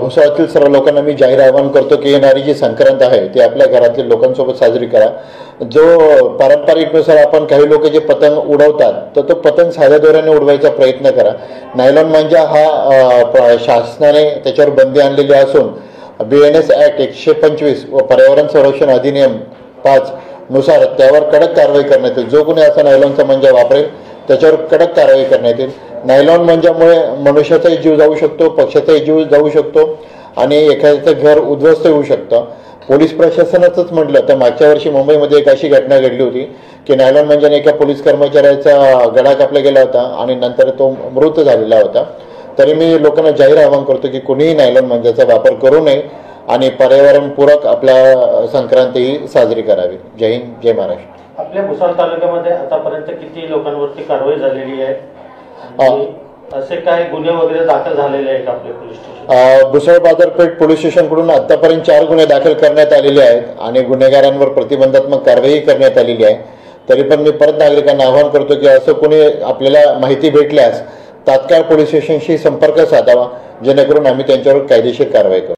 भुसावळातील सर्व लोकांना मी जाहीर आवाहन करतो की येणारी जी संक्रांत आहे ती आपल्या घरातील लोकांसोबत साजरी करा। जो पारंपरिकनुसार आपण काही लोक जे पतंग उडवतात तर तो पतंग साध्या दोऱ्याने उडवायचा प्रयत्न करा। नायलॉन मांजा हा शासनाने त्याच्यावर बंदी आणलेली असून BNS ॲक्ट 125 व पर्यावरण संरक्षण अधिनियम 5 नुसार त्यावर कडक कारवाई करण्यात येईल। जो कोणी असा नायलॉनचा मांजा वापरेल त्याच्यावर कडक कारवाई करण्यात येईल। नायलॉन मांजामुळे मनुष्याचाही जीव जाऊ शकतो, पक्षाचाही जीव जाऊ शकतो आणि एखाद्याचं घर उद्ध्वस्त होऊ शकतं। पोलीस प्रशासनाचंच म्हटलं तर मागच्या वर्षी मुंबईमध्ये एक अशी घटना घडली होती की नायलॉन मांजाने एका पोलीस कर्मचाऱ्याचा गळा कापला गेला होता आणि नंतर तो मृत झालेला होता। तरी मी लोकांना जाहीर आवाहन करतो की कोणीही नायलॉन मांजाचा वापर करू नये आणि पर्यावरणपूरक आपल्या संक्रांती साजरी करावी। जय हिंद, जय महाराष्ट्र। आपल्या भुसावळ तालुक्यामध्ये आतापर्यंत किती लोकांवरती कारवाई झालेली आहे? असे काय गुन्हे वगैरे दाखल झालेले आहेत आपले पोलीस स्टेशन? भुसावळ बाजारपेठ पोलीस स्टेशनकडून आतापर्यंत 4 गुन्हे दाखल करण्यात आलेले आहेत आणि गुन्हेगारांवर प्रतिबंधात्मक कारवाई करण्यात आलेली आहे। तरी पण मी परत नागरिकांना आवाहन करतो की असं कोणी आपल्याला माहिती भेटल्यास तात्काळ पोलीस स्टेशनशी संपर्क साधावा जेणेकरून आम्ही त्यांच्यावर कायदेशीर कारवाई करू।